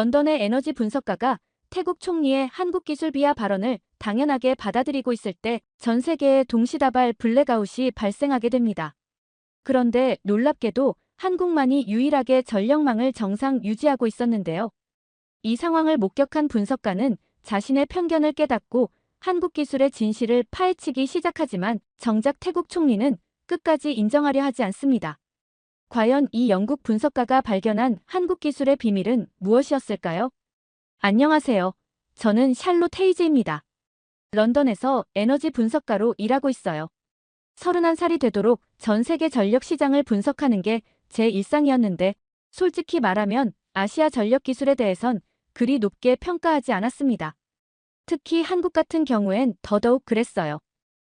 런던의 에너지 분석가가 태국 총리의 한국 기술 비하 발언을 당연하게 받아들이고 있을 때 전 세계에 동시다발 블랙아웃이 발생하게 됩니다. 그런데 놀랍게도 한국만이 유일하게 전력망을 정상 유지하고 있었는데요. 이 상황을 목격한 분석가는 자신의 편견을 깨닫고 한국 기술의 진실을 파헤치기 시작하지만 정작 태국 총리는 끝까지 인정하려 하지 않습니다. 과연 이 영국 분석가가 발견한 한국 기술의 비밀은 무엇이었을까요? 안녕하세요. 저는 샬롯 헤이즈입니다. 런던에서 에너지 분석가로 일하고 있어요. 31살이 되도록 전 세계 전력 시장을 분석하는 게 제 일상이었는데 솔직히 말하면 아시아 전력 기술에 대해선 그리 높게 평가하지 않았습니다. 특히 한국 같은 경우엔 더더욱 그랬어요.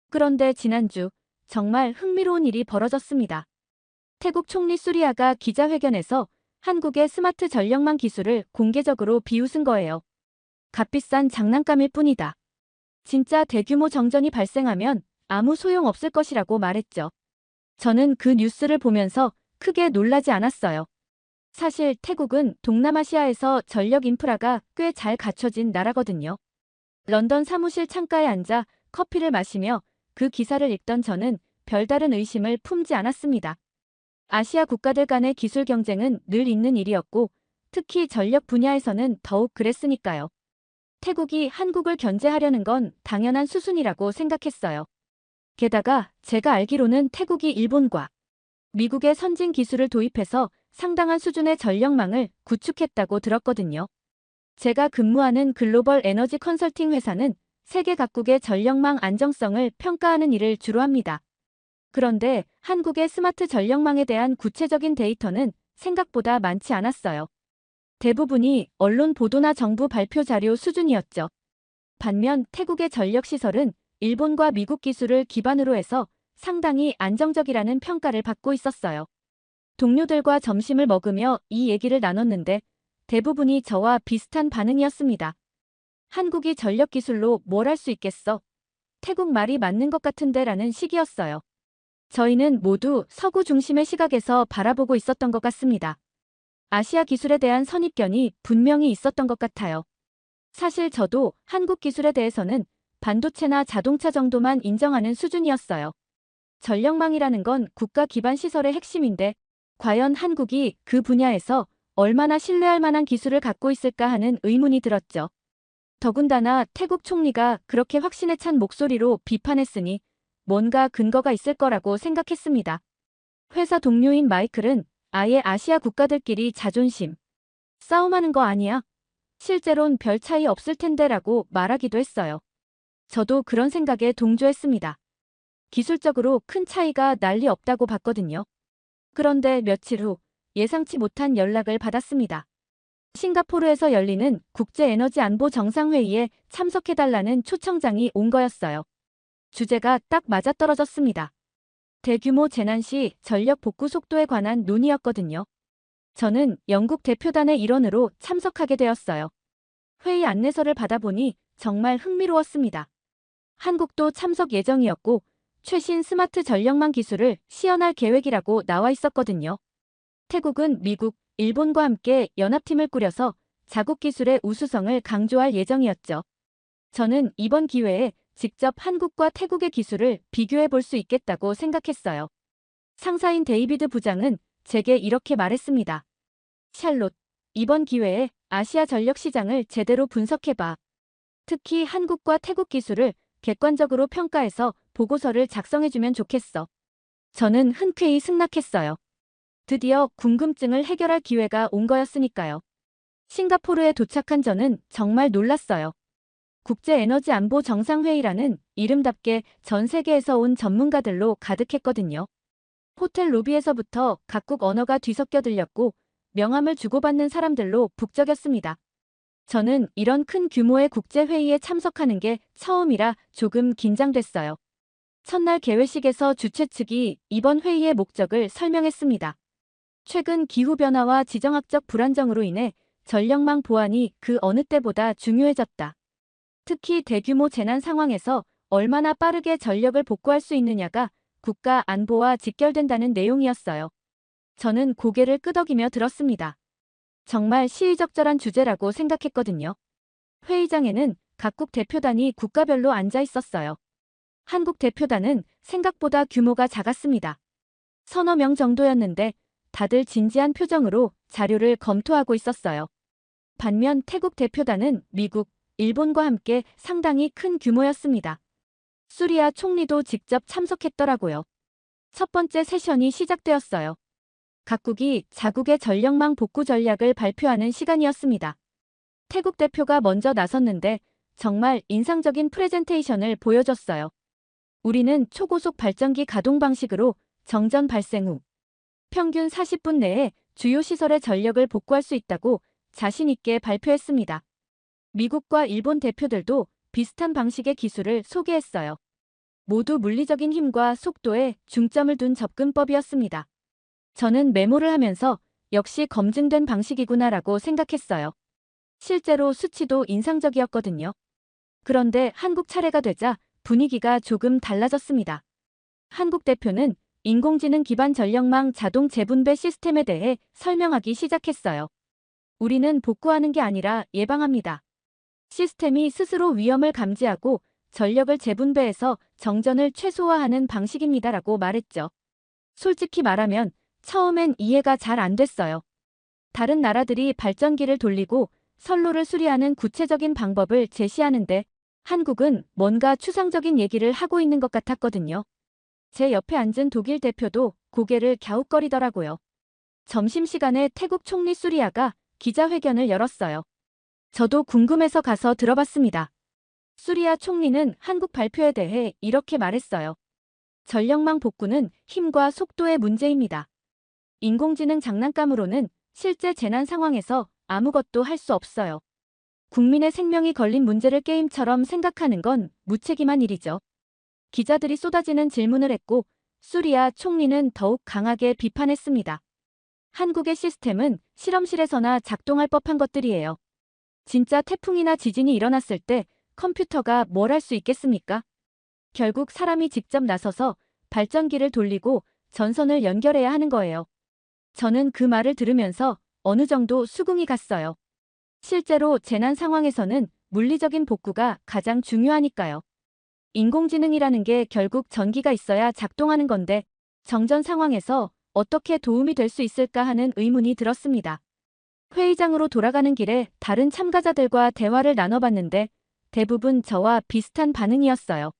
그런데 지난주 정말 흥미로운 일이 벌어졌습니다. 태국 총리 수리아가 기자회견에서 한국의 스마트 전력망 기술을 공개적으로 비웃은 거예요. 값비싼 장난감일 뿐이다. 진짜 대규모 정전이 발생하면 아무 소용 없을 것이라고 말했죠. 저는 그 뉴스를 보면서 크게 놀라지 않았어요. 사실 태국은 동남아시아에서 전력 인프라가 꽤 잘 갖춰진 나라거든요. 런던 사무실 창가에 앉아 커피를 마시며 그 기사를 읽던 저는 별다른 의심을 품지 않았습니다. 아시아 국가들 간의 기술 경쟁은 늘 있는 일이었고 특히 전력 분야에서는 더욱 그랬으니까요. 태국이 한국을 견제하려는 건 당연한 수순이라고 생각했어요. 게다가 제가 알기로는 태국이 일본과 미국의 선진 기술을 도입해서 상당한 수준의 전력망을 구축했다고 들었거든요. 제가 근무하는 글로벌 에너지 컨설팅 회사는 세계 각국의 전력망 안정성을 평가하는 일을 주로 합니다. 그런데 한국의 스마트 전력망에 대한 구체적인 데이터는 생각보다 많지 않았어요. 대부분이 언론 보도나 정부 발표 자료 수준이었죠. 반면 태국의 전력시설은 일본과 미국 기술을 기반으로 해서 상당히 안정적이라는 평가를 받고 있었어요. 동료들과 점심을 먹으며 이 얘기를 나눴는데 대부분이 저와 비슷한 반응이었습니다. 한국이 전력 기술로 뭘 할 수 있겠어? 태국 말이 맞는 것 같은데 라는 식이었어요. 저희는 모두 서구 중심의 시각에서 바라보고 있었던 것 같습니다. 아시아 기술에 대한 선입견이 분명히 있었던 것 같아요. 사실 저도 한국 기술에 대해서는 반도체나 자동차 정도만 인정하는 수준이었어요. 전력망이라는 건 국가 기반 시설의 핵심인데 과연 한국이 그 분야에서 얼마나 신뢰할 만한 기술을 갖고 있을까 하는 의문이 들었죠. 더군다나 태국 총리가 그렇게 확신에 찬 목소리로 비판했으니 뭔가 근거가 있을 거라고 생각했습니다. 회사 동료인 마이클은 아예 아시아 국가들끼리 자존심 싸움하는 거 아니야? 실제론 별 차이 없을 텐데라고 말하기도 했어요. 저도 그런 생각에 동조했습니다. 기술적으로 큰 차이가 난리 없다고 봤거든요. 그런데 며칠 후 예상치 못한 연락을 받았습니다. 싱가포르에서 열리는 국제에너지안보 정상회의에 참석해달라는 초청장이 온 거였어요. 주제가 딱 맞아떨어졌습니다. 대규모 재난 시 전력 복구 속도에 관한 논의였거든요. 저는 영국 대표단의 일원으로 참석하게 되었어요. 회의 안내서를 받아보니 정말 흥미로웠습니다. 한국도 참석 예정이었고 최신 스마트 전력망 기술을 시연할 계획이라고 나와 있었거든요. 태국은 미국, 일본과 함께 연합팀을 꾸려서 자국 기술의 우수성을 강조할 예정이었죠. 저는 이번 기회에 직접 한국과 태국의 기술을 비교해 볼 수 있겠다고 생각했어요. 상사인 데이비드 부장은 제게 이렇게 말했습니다. 샬롯, 이번 기회에 아시아 전력 시장을 제대로 분석해봐. 특히 한국과 태국 기술을 객관적으로 평가해서 보고서를 작성해주면 좋겠어. 저는 흔쾌히 승낙했어요. 드디어 궁금증을 해결할 기회가 온 거였으니까요. 싱가포르에 도착한 저는 정말 놀랐어요. 국제에너지안보 정상회의라는 이름답게 전 세계에서 온 전문가들로 가득했거든요. 호텔 로비에서부터 각국 언어가 뒤섞여 들렸고 명함을 주고받는 사람들로 북적였습니다. 저는 이런 큰 규모의 국제회의에 참석하는 게 처음이라 조금 긴장됐어요. 첫날 개회식에서 주최 측이 이번 회의의 목적을 설명했습니다. 최근 기후변화와 지정학적 불안정으로 인해 전력망 보안이 그 어느 때보다 중요해졌다. 특히 대규모 재난 상황에서 얼마나 빠르게 전력을 복구할 수 있느냐가 국가 안보와 직결된다는 내용이었어요. 저는 고개를 끄덕이며 들었습니다. 정말 시의적절한 주제라고 생각했거든요. 회의장에는 각국 대표단이 국가별로 앉아 있었어요. 한국 대표단은 생각보다 규모가 작았습니다. 서너 명 정도였는데 다들 진지한 표정으로 자료를 검토하고 있었어요. 반면 태국 대표단은 미국, 일본과 함께 상당히 큰 규모였습니다. 수리아 총리도 직접 참석했더라고요. 첫 번째 세션이 시작되었어요. 각국이 자국의 전력망 복구 전략을 발표하는 시간이었습니다. 태국 대표가 먼저 나섰는데 정말 인상적인 프레젠테이션을 보여줬어요. 우리는 초고속 발전기 가동 방식으로 정전 발생 후 평균 40분 내에 주요 시설의 전력을 복구할 수 있다고 자신 있게 발표했습니다. 미국과 일본 대표들도 비슷한 방식의 기술을 소개했어요. 모두 물리적인 힘과 속도에 중점을 둔 접근법이었습니다. 저는 메모를 하면서 역시 검증된 방식이구나라고 생각했어요. 실제로 수치도 인상적이었거든요. 그런데 한국 차례가 되자 분위기가 조금 달라졌습니다. 한국 대표는 인공지능 기반 전력망 자동 재분배 시스템에 대해 설명하기 시작했어요. 우리는 복구하는 게 아니라 예방합니다. 시스템이 스스로 위험을 감지하고 전력을 재분배해서 정전을 최소화하는 방식입니다라고 말했죠. 솔직히 말하면 처음엔 이해가 잘 안 됐어요. 다른 나라들이 발전기를 돌리고 선로를 수리하는 구체적인 방법을 제시하는데 한국은 뭔가 추상적인 얘기를 하고 있는 것 같았거든요. 제 옆에 앉은 독일 대표도 고개를 갸웃거리더라고요. 점심시간에 태국 총리 수리아가 기자회견을 열었어요. 저도 궁금해서 가서 들어봤습니다. 수리아 총리는 한국 발표에 대해 이렇게 말했어요. 전력망 복구는 힘과 속도의 문제입니다. 인공지능 장난감으로는 실제 재난 상황에서 아무것도 할 수 없어요. 국민의 생명이 걸린 문제를 게임처럼 생각하는 건 무책임한 일이죠. 기자들이 쏟아지는 질문을 했고 수리아 총리는 더욱 강하게 비판했습니다. 한국의 시스템은 실험실에서나 작동할 법한 것들이에요. 진짜 태풍이나 지진이 일어났을 때 컴퓨터가 뭘 할 수 있겠습니까? 결국 사람이 직접 나서서 발전기를 돌리고 전선을 연결해야 하는 거예요. 저는 그 말을 들으면서 어느 정도 수긍이 갔어요. 실제로 재난 상황에서는 물리적인 복구가 가장 중요하니까요. 인공지능이라는 게 결국 전기가 있어야 작동하는 건데 정전 상황에서 어떻게 도움이 될 수 있을까 하는 의문이 들었습니다. 회의장으로 돌아가는 길에 다른 참가자들과 대화를 나눠봤는데 대부분 저와 비슷한 반응이었어요.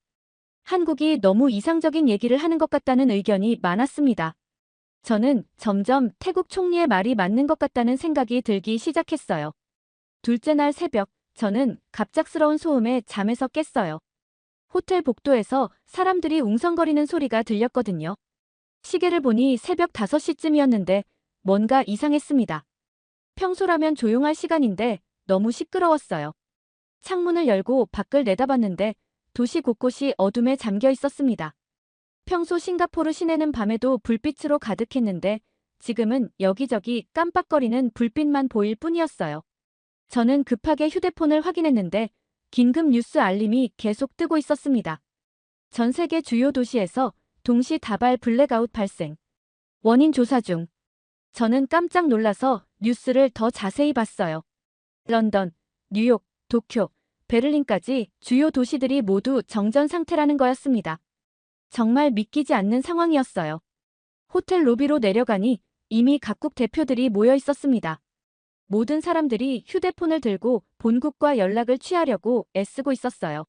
한국이 너무 이상적인 얘기를 하는 것 같다는 의견이 많았습니다. 저는 점점 태국 총리의 말이 맞는 것 같다는 생각이 들기 시작했어요. 둘째 날 새벽, 저는 갑작스러운 소음에 잠에서 깼어요. 호텔 복도에서 사람들이 웅성거리는 소리가 들렸거든요. 시계를 보니 새벽 5시쯤이었는데 뭔가 이상했습니다. 평소라면 조용할 시간인데 너무 시끄러웠어요. 창문을 열고 밖을 내다봤는데 도시 곳곳이 어둠에 잠겨 있었습니다. 평소 싱가포르 시내는 밤에도 불빛으로 가득했는데 지금은 여기저기 깜빡거리는 불빛만 보일 뿐이었어요. 저는 급하게 휴대폰을 확인했는데 긴급 뉴스 알림이 계속 뜨고 있었습니다. 전 세계 주요 도시에서 동시다발 블랙아웃 발생. 원인 조사 중. 저는 깜짝 놀라서 뉴스를 더 자세히 봤어요. 런던, 뉴욕, 도쿄, 베를린까지 주요 도시들이 모두 정전 상태라는 거였습니다. 정말 믿기지 않는 상황이었어요. 호텔 로비로 내려가니 이미 각국 대표들이 모여 있었습니다. 모든 사람들이 휴대폰을 들고 본국과 연락을 취하려고 애쓰고 있었어요.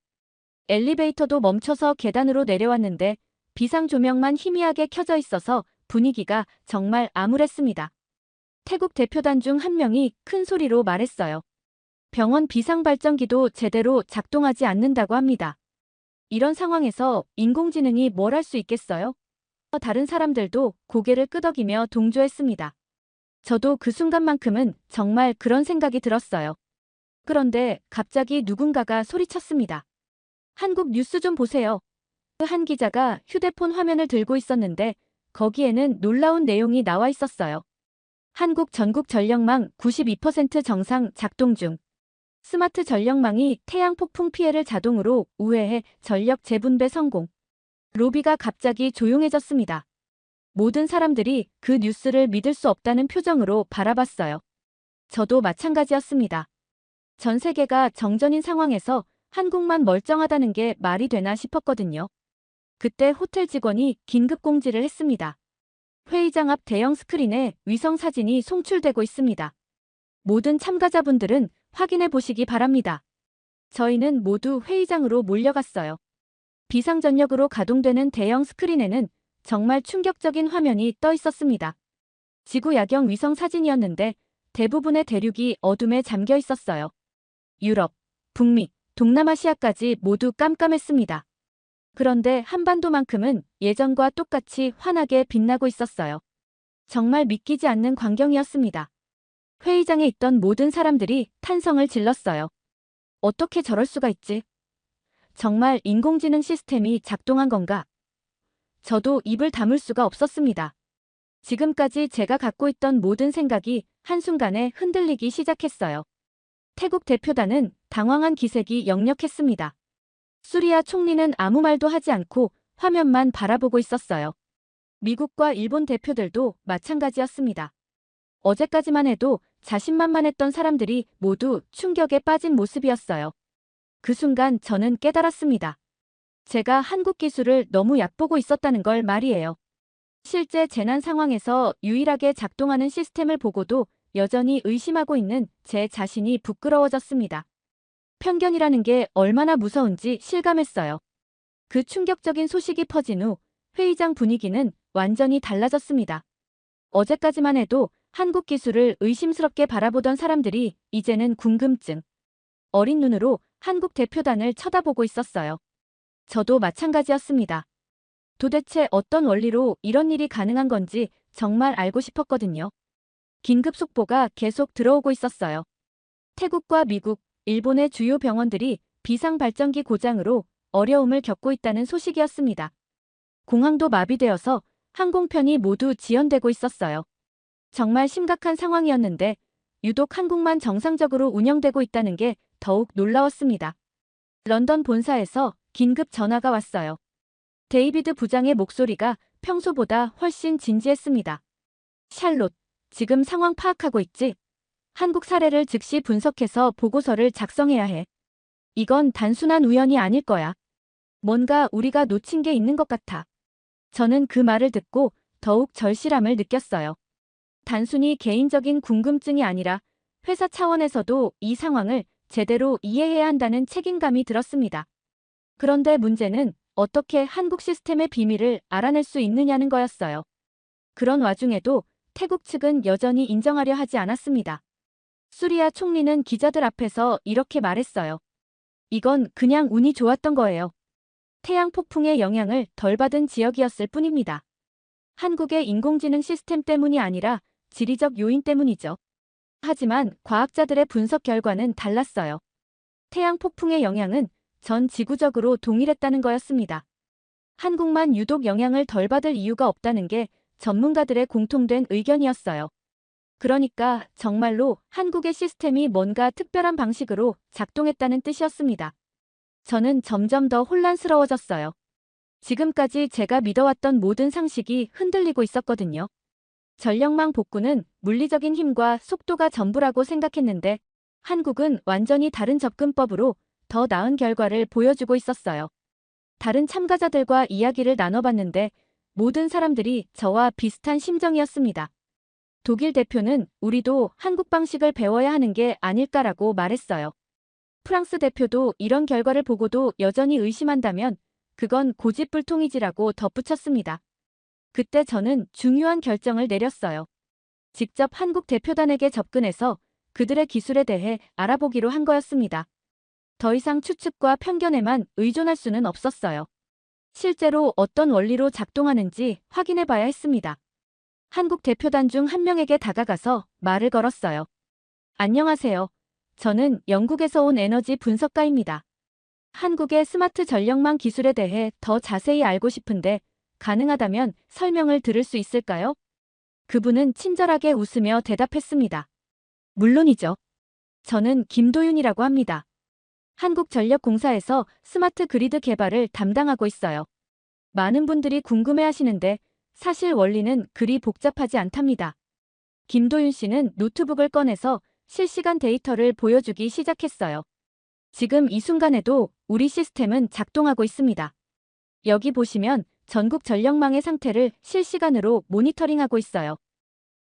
엘리베이터도 멈춰서 계단으로 내려왔는데 비상 조명만 희미하게 켜져 있어서 분위기가 정말 암울했습니다. 태국 대표단 중 한 명이 큰 소리로 말했어요. 병원 비상발전기도 제대로 작동하지 않는다고 합니다. 이런 상황에서 인공지능이 뭘 할 수 있겠어요? 다른 사람들도 고개를 끄덕이며 동조했습니다. 저도 그 순간만큼은 정말 그런 생각이 들었어요. 그런데 갑자기 누군가가 소리쳤습니다. 한국 뉴스 좀 보세요. 한 기자가 휴대폰 화면을 들고 있었는데 거기에는 놀라운 내용이 나와 있었어요. 한국 전국 전력망 92% 정상 작동 중. 스마트 전력망이 태양 폭풍 피해를 자동으로 우회해 전력 재분배 성공. 로비가 갑자기 조용해졌습니다. 모든 사람들이 그 뉴스를 믿을 수 없다는 표정으로 바라봤어요. 저도 마찬가지였습니다. 전 세계가 정전인 상황에서 한국만 멀쩡하다는 게 말이 되나 싶었거든요. 그때 호텔 직원이 긴급 공지를 했습니다. 회의장 앞 대형 스크린에 위성 사진이 송출되고 있습니다. 모든 참가자분들은 확인해 보시기 바랍니다. 저희는 모두 회의장으로 몰려갔어요. 비상전력으로 가동되는 대형 스크린에는 정말 충격적인 화면이 떠 있었습니다. 지구 야경 위성 사진이었는데 대부분의 대륙이 어둠에 잠겨 있었어요. 유럽, 북미, 동남아시아까지 모두 깜깜했습니다. 그런데 한반도만큼은 예전과 똑같이 환하게 빛나고 있었어요. 정말 믿기지 않는 광경이었습니다. 회의장에 있던 모든 사람들이 탄성을 질렀어요. 어떻게 저럴 수가 있지? 정말 인공지능 시스템이 작동한 건가? 저도 입을 다물 수가 없었습니다. 지금까지 제가 갖고 있던 모든 생각이 한순간에 흔들리기 시작했어요. 태국 대표단은 당황한 기색이 역력했습니다. 수리아 총리는 아무 말도 하지 않고 화면만 바라보고 있었어요. 미국과 일본 대표들도 마찬가지였습니다. 어제까지만 해도 자신만만했던 사람들이 모두 충격에 빠진 모습이었어요. 그 순간 저는 깨달았습니다. 제가 한국 기술을 너무 얕보고 있었다는 걸 말이에요. 실제 재난 상황에서 유일하게 작동하는 시스템을 보고도 여전히 의심하고 있는 제 자신이 부끄러워졌습니다. 편견이라는 게 얼마나 무서운지 실감했어요. 그 충격적인 소식이 퍼진 후 회의장 분위기는 완전히 달라졌습니다. 어제까지만 해도 한국 기술을 의심스럽게 바라보던 사람들이 이제는 궁금증, 어린 눈으로 한국 대표단을 쳐다보고 있었어요. 저도 마찬가지였습니다. 도대체 어떤 원리로 이런 일이 가능한 건지 정말 알고 싶었거든요. 긴급 속보가 계속 들어오고 있었어요. 태국과 미국, 일본의 주요 병원들이 비상 발전기 고장으로 어려움을 겪고 있다는 소식이었습니다. 공항도 마비되어서 항공편이 모두 지연되고 있었어요. 정말 심각한 상황이었는데 유독 한국만 정상적으로 운영되고 있다는 게 더욱 놀라웠습니다. 런던 본사에서 긴급 전화가 왔어요. 데이비드 부장의 목소리가 평소보다 훨씬 진지했습니다. 샬롯, 지금 상황 파악하고 있지? 한국 사례를 즉시 분석해서 보고서를 작성해야 해. 이건 단순한 우연이 아닐 거야. 뭔가 우리가 놓친 게 있는 것 같아. 저는 그 말을 듣고 더욱 절실함을 느꼈어요. 단순히 개인적인 궁금증이 아니라 회사 차원에서도 이 상황을 제대로 이해해야 한다는 책임감이 들었습니다. 그런데 문제는 어떻게 한국 시스템의 비밀을 알아낼 수 있느냐는 거였어요. 그런 와중에도 태국 측은 여전히 인정하려 하지 않았습니다. 수리아 총리는 기자들 앞에서 이렇게 말했어요. 이건 그냥 운이 좋았던 거예요. 태양 폭풍의 영향을 덜 받은 지역이었을 뿐입니다. 한국의 인공지능 시스템 때문이 아니라 지리적 요인 때문이죠. 하지만 과학자들의 분석 결과는 달랐어요. 태양 폭풍의 영향은 전 지구적으로 동일했다는 거였습니다. 한국만 유독 영향을 덜 받을 이유가 없다는 게 전문가들의 공통된 의견이었어요. 그러니까 정말로 한국의 시스템이 뭔가 특별한 방식으로 작동했다는 뜻이었습니다. 저는 점점 더 혼란스러워졌어요. 지금까지 제가 믿어왔던 모든 상식이 흔들리고 있었거든요. 전력망 복구는 물리적인 힘과 속도가 전부라고 생각했는데 한국은 완전히 다른 접근법으로 더 나은 결과를 보여주고 있었어요. 다른 참가자들과 이야기를 나눠봤는데 모든 사람들이 저와 비슷한 심정이었습니다. 독일 대표는 우리도 한국 방식을 배워야 하는 게 아닐까라고 말했어요. 프랑스 대표도 이런 결과를 보고도 여전히 의심한다면 그건 고집불통이지라고 덧붙였습니다. 그때 저는 중요한 결정을 내렸어요. 직접 한국 대표단에게 접근해서 그들의 기술에 대해 알아보기로 한 거였습니다. 더 이상 추측과 편견에만 의존할 수는 없었어요. 실제로 어떤 원리로 작동하는지 확인해 봐야 했습니다. 한국 대표단 중 한 명에게 다가가서 말을 걸었어요. 안녕하세요. 저는 영국에서 온 에너지 분석가입니다. 한국의 스마트 전력망 기술에 대해 더 자세히 알고 싶은데 가능하다면 설명을 들을 수 있을까요? 그분은 친절하게 웃으며 대답했습니다. 물론이죠. 저는 김도윤이라고 합니다. 한국전력공사에서 스마트 그리드 개발을 담당하고 있어요. 많은 분들이 궁금해하시는데 사실 원리는 그리 복잡하지 않답니다. 김도윤 씨는 노트북을 꺼내서 실시간 데이터를 보여주기 시작했어요. 지금 이 순간에도 우리 시스템은 작동하고 있습니다. 여기 보시면 전국 전력망의 상태를 실시간으로 모니터링하고 있어요.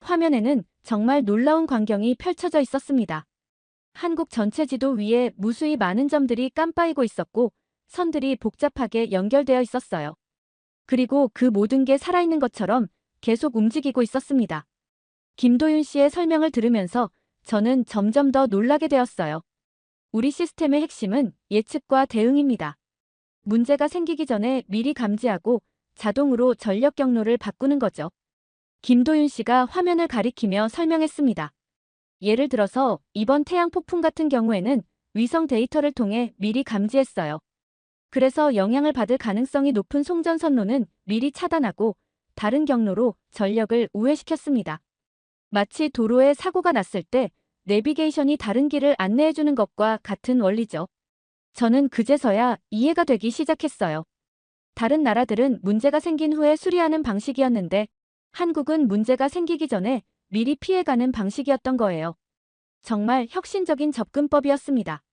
화면에는 정말 놀라운 광경이 펼쳐져 있었습니다. 한국 전체 지도 위에 무수히 많은 점들이 깜빠이고 있었고 선들이 복잡하게 연결되어 있었어요. 그리고 그 모든 게 살아있는 것처럼 계속 움직이고 있었습니다. 김도윤 씨의 설명을 들으면서 저는 점점 더 놀라게 되었어요. 우리 시스템의 핵심은 예측과 대응입니다. 문제가 생기기 전에 미리 감지하고 자동으로 전력 경로를 바꾸는 거죠. 김도윤 씨가 화면을 가리키며 설명했습니다. 예를 들어서 이번 태양 폭풍 같은 경우에는 위성 데이터를 통해 미리 감지했어요. 그래서 영향을 받을 가능성이 높은 송전선로는 미리 차단하고 다른 경로로 전력을 우회시켰습니다. 마치 도로에 사고가 났을 때 내비게이션이 다른 길을 안내해주는 것과 같은 원리죠. 저는 그제서야 이해가 되기 시작했어요. 다른 나라들은 문제가 생긴 후에 수리하는 방식이었는데 한국은 문제가 생기기 전에 미리 피해가는 방식이었던 거예요. 정말 혁신적인 접근법이었습니다.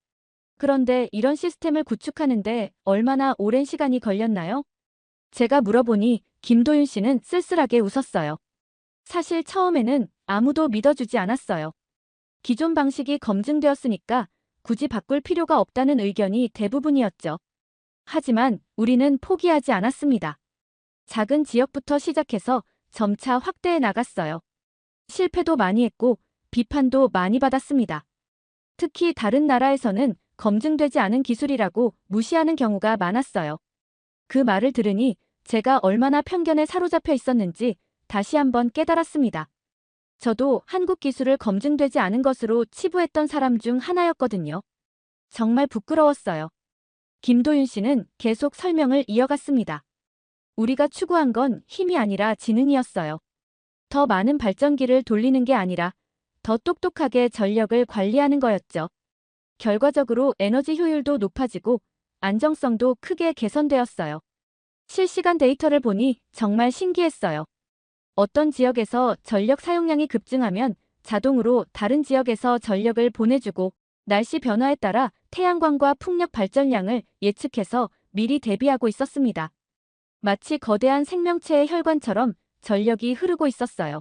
그런데 이런 시스템을 구축하는데 얼마나 오랜 시간이 걸렸나요? 제가 물어보니 김도윤 씨는 쓸쓸하게 웃었어요. 사실 처음에는 아무도 믿어주지 않았어요. 기존 방식이 검증되었으니까 굳이 바꿀 필요가 없다는 의견이 대부분이었죠. 하지만 우리는 포기하지 않았습니다. 작은 지역부터 시작해서 점차 확대해 나갔어요. 실패도 많이 했고 비판도 많이 받았습니다. 특히 다른 나라에서는 검증되지 않은 기술이라고 무시하는 경우가 많았어요. 그 말을 들으니 제가 얼마나 편견에 사로잡혀 있었는지 다시 한번 깨달았습니다. 저도 한국 기술을 검증되지 않은 것으로 치부했던 사람 중 하나였거든요. 정말 부끄러웠어요. 김도윤 씨는 계속 설명을 이어갔습니다. 우리가 추구한 건 힘이 아니라 지능이었어요. 더 많은 발전기를 돌리는 게 아니라 더 똑똑하게 전력을 관리하는 거였죠. 결과적으로 에너지 효율도 높아지고 안정성도 크게 개선되었어요. 실시간 데이터를 보니 정말 신기했어요. 어떤 지역에서 전력 사용량이 급증하면 자동으로 다른 지역에서 전력을 보내주고 날씨 변화에 따라 태양광과 풍력 발전량을 예측해서 미리 대비하고 있었습니다. 마치 거대한 생명체의 혈관처럼 전력이 흐르고 있었어요.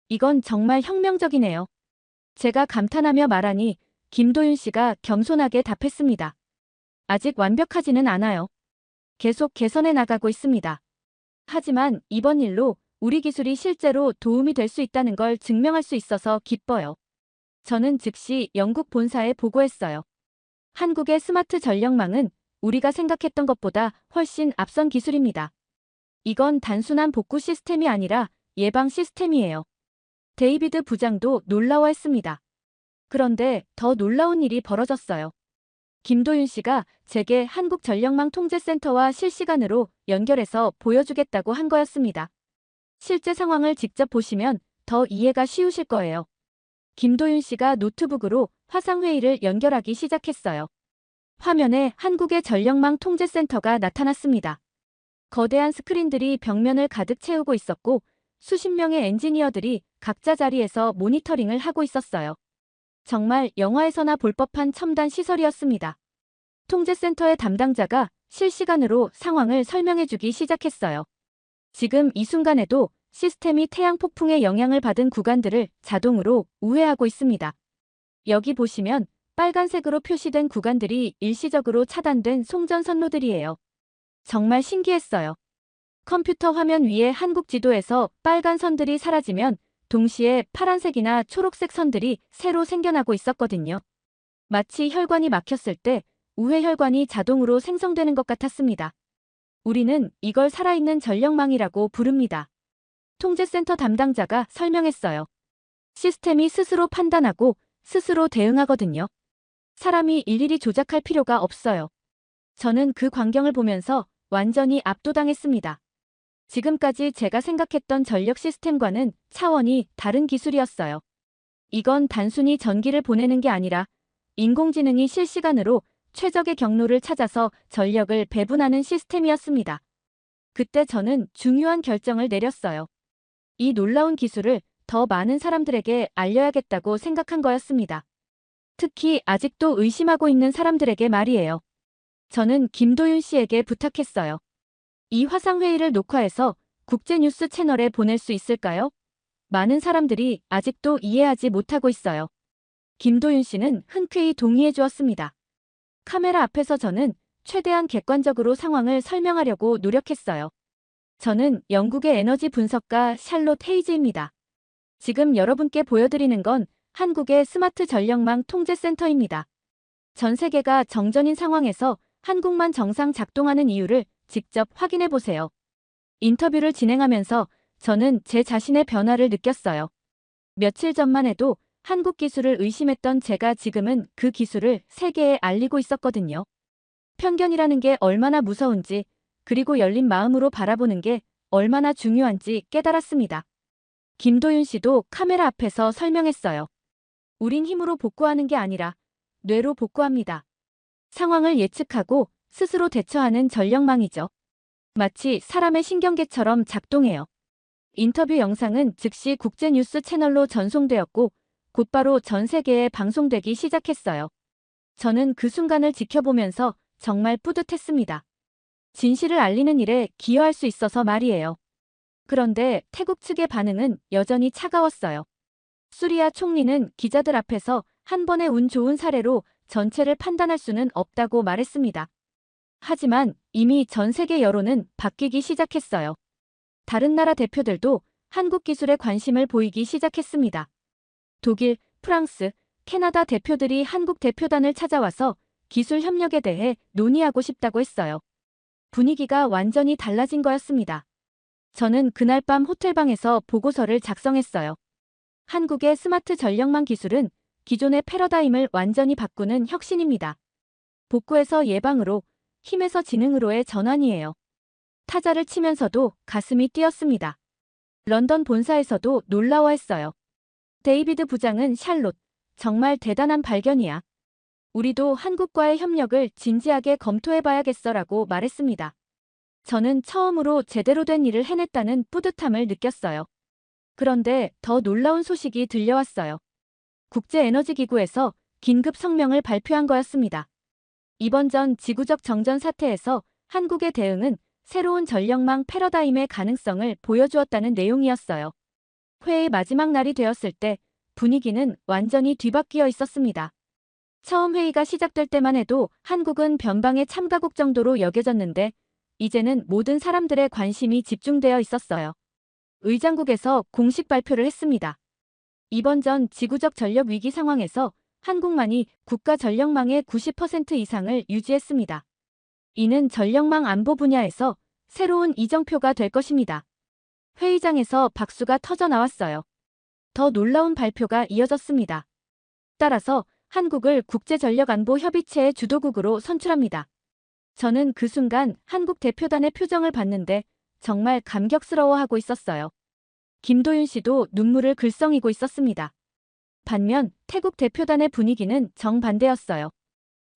이건 정말 혁명적이네요. 제가 감탄하며 말하니 김도윤 씨가 겸손하게 답했습니다. 아직 완벽하지는 않아요. 계속 개선해 나가고 있습니다. 하지만 이번 일로 우리 기술이 실제로 도움이 될 수 있다는 걸 증명할 수 있어서 기뻐요. 저는 즉시 영국 본사에 보고했어요. 한국의 스마트 전력망은 우리가 생각했던 것보다 훨씬 앞선 기술입니다. 이건 단순한 복구 시스템이 아니라 예방 시스템이에요. 데이비드 부장도 놀라워했습니다. 그런데 더 놀라운 일이 벌어졌어요. 김도윤 씨가 제게 한국전력망통제센터와 실시간으로 연결해서 보여주겠다고 한 거였습니다. 실제 상황을 직접 보시면 더 이해가 쉬우실 거예요. 김도윤 씨가 노트북으로 화상회의를 연결하기 시작했어요. 화면에 한국의 전력망 통제센터가 나타났습니다. 거대한 스크린들이 벽면을 가득 채우고 있었고 수십 명의 엔지니어들이 각자 자리에서 모니터링을 하고 있었어요. 정말 영화에서나 볼 법한 첨단 시설이었습니다. 통제센터의 담당자가 실시간으로 상황을 설명해주기 시작했어요. 지금 이 순간에도 시스템이 태양 폭풍의 영향을 받은 구간들을 자동으로 우회하고 있습니다. 여기 보시면 빨간색으로 표시된 구간들이 일시적으로 차단된 송전선로들이에요. 정말 신기했어요. 컴퓨터 화면 위에 한국 지도에서 빨간 선들이 사라지면 동시에 파란색이나 초록색 선들이 새로 생겨나고 있었거든요. 마치 혈관이 막혔을 때 우회 혈관이 자동으로 생성되는 것 같았습니다. 우리는 이걸 살아있는 전력망이라고 부릅니다. 통제센터 담당자가 설명했어요. 시스템이 스스로 판단하고 스스로 대응하거든요. 사람이 일일이 조작할 필요가 없어요. 저는 그 광경을 보면서 완전히 압도당했습니다. 지금까지 제가 생각했던 전력 시스템과는 차원이 다른 기술이었어요. 이건 단순히 전기를 보내는 게 아니라 인공지능이 실시간으로 최적의 경로를 찾아서 전력을 배분하는 시스템이었습니다. 그때 저는 중요한 결정을 내렸어요. 이 놀라운 기술을 더 많은 사람들에게 알려야겠다고 생각한 거였습니다. 특히 아직도 의심하고 있는 사람들에게 말이에요. 저는 김도윤 씨에게 부탁했어요. 이 화상회의를 녹화해서 국제뉴스 채널에 보낼 수 있을까요? 많은 사람들이 아직도 이해하지 못하고 있어요. 김도윤 씨는 흔쾌히 동의해 주었습니다. 카메라 앞에서 저는 최대한 객관적으로 상황을 설명하려고 노력했어요. 저는 영국의 에너지 분석가 샬롯 헤이즈입니다. 지금 여러분께 보여드리는 건 한국의 스마트 전력망 통제센터입니다. 전 세계가 정전인 상황에서 한국만 정상 작동하는 이유를 직접 확인해 보세요. 인터뷰를 진행하면서 저는 제 자신의 변화를 느꼈어요. 며칠 전만 해도 한국 기술을 의심했던 제가 지금은 그 기술을 세계에 알리고 있었거든요. 편견이라는 게 얼마나 무서운지, 그리고 열린 마음으로 바라보는 게 얼마나 중요한지 깨달았습니다. 김도윤 씨도 카메라 앞에서 설명했어요. 우린 힘으로 복구하는 게 아니라 뇌로 복구합니다. 상황을 예측하고 스스로 대처하는 전력망이죠. 마치 사람의 신경계처럼 작동해요. 인터뷰 영상은 즉시 국제뉴스 채널로 전송되었고 곧바로 전 세계에 방송되기 시작했어요. 저는 그 순간을 지켜보면서 정말 뿌듯했습니다. 진실을 알리는 일에 기여할 수 있어서 말이에요. 그런데 태국 측의 반응은 여전히 차가웠어요. 수리아 총리는 기자들 앞에서 한 번의 운 좋은 사례로 전체를 판단할 수는 없다고 말했습니다. 하지만 이미 전 세계 여론은 바뀌기 시작했어요. 다른 나라 대표들도 한국 기술에 관심을 보이기 시작했습니다. 독일, 프랑스, 캐나다 대표들이 한국 대표단을 찾아와서 기술 협력에 대해 논의하고 싶다고 했어요. 분위기가 완전히 달라진 거였습니다. 저는 그날 밤 호텔방에서 보고서를 작성했어요. 한국의 스마트 전력망 기술은 기존의 패러다임을 완전히 바꾸는 혁신입니다. 복구에서 예방으로, 힘에서 지능으로의 전환이에요. 타자를 치면서도 가슴이 뛰었습니다. 런던 본사에서도 놀라워했어요. 데이비드 부장은 샬롯, 정말 대단한 발견이야. 우리도 한국과의 협력을 진지하게 검토해봐야겠어라고 말했습니다. 저는 처음으로 제대로 된 일을 해냈다는 뿌듯함을 느꼈어요. 그런데 더 놀라운 소식이 들려왔어요. 국제에너지기구에서 긴급 성명을 발표한 거였습니다. 이번 전 지구적 정전 사태에서 한국의 대응은 새로운 전력망 패러다임의 가능성을 보여주었다는 내용이었어요. 회의 마지막 날이 되었을 때 분위기는 완전히 뒤바뀌어 있었습니다. 처음 회의가 시작될 때만 해도 한국은 변방의 참가국 정도로 여겨졌는데 이제는 모든 사람들의 관심이 집중되어 있었어요. 의장국에서 공식 발표를 했습니다. 이번 전 지구적 전력 위기 상황에서 한국만이 국가 전력망의 90% 이상을 유지했습니다. 이는 전력망 안보 분야에서 새로운 이정표가 될 것입니다. 회의장에서 박수가 터져 나왔어요. 더 놀라운 발표가 이어졌습니다. 따라서 한국을 국제전력안보협의체의 주도국으로 선출합니다. 저는 그 순간 한국 대표단의 표정을 봤는데 정말 감격스러워하고 있었어요. 김도윤 씨도 눈물을 글썽이고 있었습니다. 반면 태국 대표단의 분위기는 정반대였어요.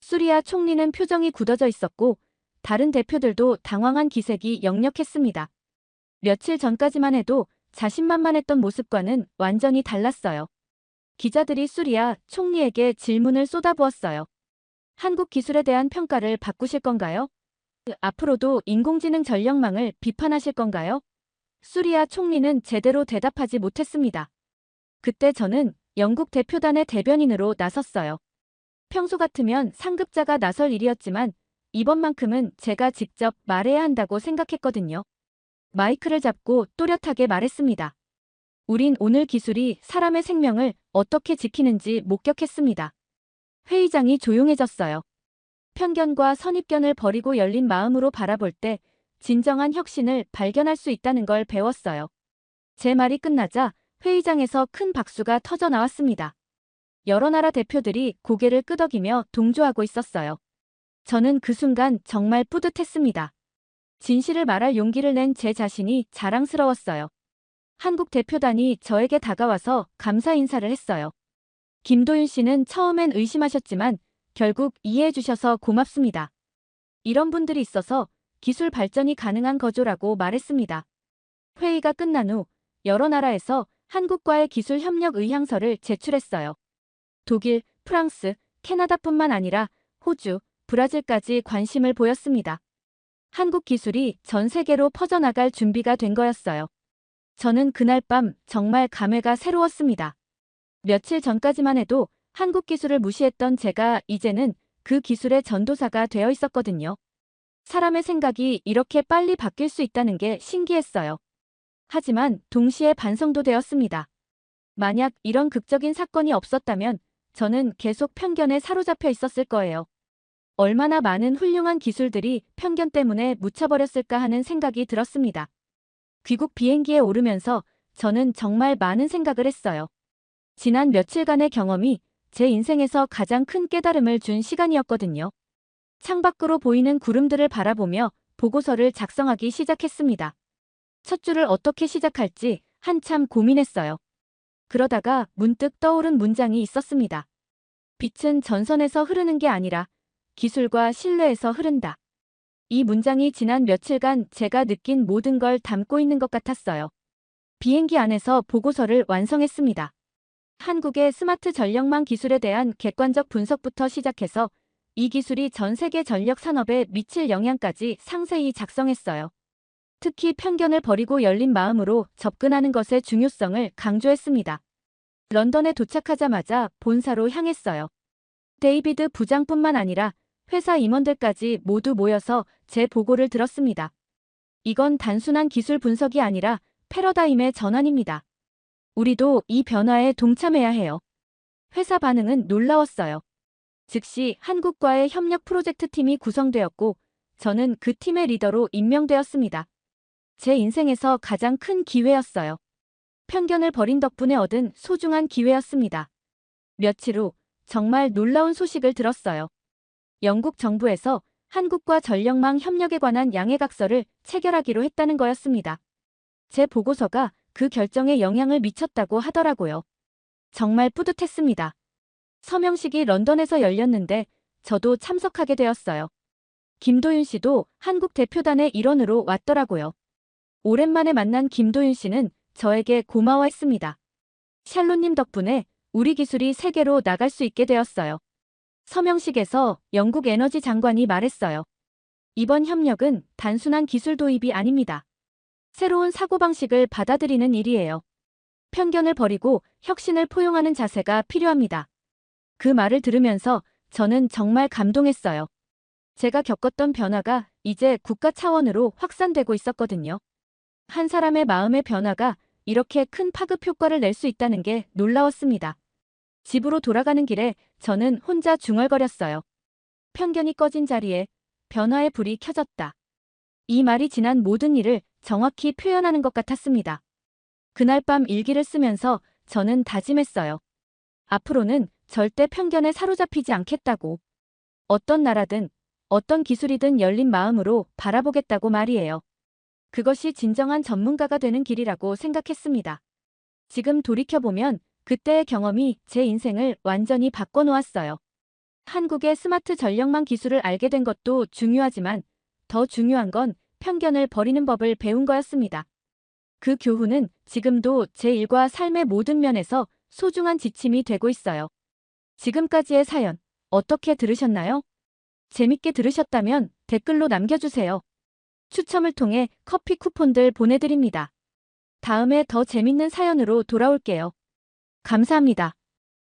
수리아 총리는 표정이 굳어져 있었고 다른 대표들도 당황한 기색이 역력했습니다. 며칠 전까지만 해도 자신만만했던 모습과는 완전히 달랐어요. 기자들이 수리아 총리에게 질문을 쏟아부었어요. 한국 기술에 대한 평가를 바꾸실 건가요? 앞으로도 인공지능 전력망을 비판하실 건가요? 수리아 총리는 제대로 대답하지 못했습니다. 그때 저는 영국 대표단의 대변인으로 나섰어요. 평소 같으면 상급자가 나설 일이었지만 이번만큼은 제가 직접 말해야 한다고 생각했거든요. 마이크를 잡고 또렷하게 말했습니다. 우린 오늘 기술이 사람의 생명을 어떻게 지키는지 목격했습니다. 회의장이 조용해졌어요. 편견과 선입견을 버리고 열린 마음으로 바라볼 때 진정한 혁신을 발견할 수 있다는 걸 배웠어요. 제 말이 끝나자 회의장에서 큰 박수가 터져 나왔습니다. 여러 나라 대표들이 고개를 끄덕이며 동조하고 있었어요. 저는 그 순간 정말 뿌듯했습니다. 진실을 말할 용기를 낸 제 자신이 자랑스러웠어요. 한국 대표단이 저에게 다가와서 감사 인사를 했어요. 김도윤 씨는 처음엔 의심하셨지만 결국 이해해 주셔서 고맙습니다. 이런 분들이 있어서 기술 발전이 가능한 거죠라고 말했습니다. 회의가 끝난 후 여러 나라에서 한국과의 기술 협력 의향서를 제출했어요. 독일, 프랑스, 캐나다뿐만 아니라 호주, 브라질까지 관심을 보였습니다. 한국 기술이 전 세계로 퍼져나갈 준비가 된 거였어요. 저는 그날 밤 정말 감회가 새로웠습니다. 며칠 전까지만 해도 한국 기술을 무시했던 제가 이제는 그 기술의 전도사가 되어 있었거든요. 사람의 생각이 이렇게 빨리 바뀔 수 있다는 게 신기했어요. 하지만 동시에 반성도 되었습니다. 만약 이런 극적인 사건이 없었다면 저는 계속 편견에 사로잡혀 있었을 거예요. 얼마나 많은 훌륭한 기술들이 편견 때문에 묻혀버렸을까 하는 생각이 들었습니다. 귀국 비행기에 오르면서 저는 정말 많은 생각을 했어요. 지난 며칠간의 경험이 제 인생에서 가장 큰 깨달음을 준 시간이었거든요. 창밖으로 보이는 구름들을 바라보며 보고서를 작성하기 시작했습니다. 첫 줄을 어떻게 시작할지 한참 고민했어요. 그러다가 문득 떠오른 문장이 있었습니다. 빛은 전선에서 흐르는 게 아니라 기술과 신뢰에서 흐른다. 이 문장이 지난 며칠간 제가 느낀 모든 걸 담고 있는 것 같았어요. 비행기 안에서 보고서를 완성했습니다. 한국의 스마트 전력망 기술에 대한 객관적 분석부터 시작해서 이 기술이 전 세계 전력 산업에 미칠 영향까지 상세히 작성했어요. 특히 편견을 버리고 열린 마음으로 접근하는 것의 중요성을 강조했습니다. 런던에 도착하자마자 본사로 향했어요. 데이비드 부장뿐만 아니라 회사 임원들까지 모두 모여서 제 보고를 들었습니다. 이건 단순한 기술 분석이 아니라 패러다임의 전환입니다. 우리도 이 변화에 동참해야 해요. 회사 반응은 놀라웠어요. 즉시 한국과의 협력 프로젝트 팀이 구성되었고 저는 그 팀의 리더로 임명되었습니다. 제 인생에서 가장 큰 기회였어요. 편견을 버린 덕분에 얻은 소중한 기회였습니다. 며칠 후 정말 놀라운 소식을 들었어요. 영국 정부에서 한국과 전력망 협력에 관한 양해각서를 체결하기로 했다는 거였습니다. 제 보고서가 그 결정에 영향을 미쳤다고 하더라고요. 정말 뿌듯했습니다. 서명식이 런던에서 열렸는데 저도 참석하게 되었어요. 김도윤 씨도 한국 대표단의 일원으로 왔더라고요. 오랜만에 만난 김도윤 씨는 저에게 고마워했습니다. 샬롯님 덕분에 우리 기술이 세계로 나갈 수 있게 되었어요. 서명식에서 영국 에너지 장관이 말했어요. 이번 협력은 단순한 기술 도입이 아닙니다. 새로운 사고방식을 받아들이는 일이에요. 편견을 버리고 혁신을 포용하는 자세가 필요합니다. 그 말을 들으면서 저는 정말 감동했어요. 제가 겪었던 변화가 이제 국가 차원으로 확산되고 있었거든요. 한 사람의 마음의 변화가 이렇게 큰 파급 효과를 낼 수 있다는 게 놀라웠습니다. 집으로 돌아가는 길에 저는 혼자 중얼거렸어요. 편견이 꺼진 자리에 변화의 불이 켜졌다. 이 말이 지난 모든 일을 정확히 표현하는 것 같았습니다. 그날 밤 일기를 쓰면서 저는 다짐했어요. 앞으로는 절대 편견에 사로잡히지 않겠다고. 어떤 나라든 어떤 기술이든 열린 마음으로 바라보겠다고 말이에요. 그것이 진정한 전문가가 되는 길이라고 생각했습니다. 지금 돌이켜보면 그때의 경험이 제 인생을 완전히 바꿔놓았어요. 한국의 스마트 전력망 기술을 알게 된 것도 중요하지만 더 중요한 건 편견을 버리는 법을 배운 거였습니다. 그 교훈은 지금도 제 일과 삶의 모든 면에서 소중한 지침이 되고 있어요. 지금까지의 사연 어떻게 들으셨나요? 재밌게 들으셨다면 댓글로 남겨주세요. 추첨을 통해 커피 쿠폰들 보내드립니다. 다음에 더 재밌는 사연으로 돌아올게요. 감사합니다.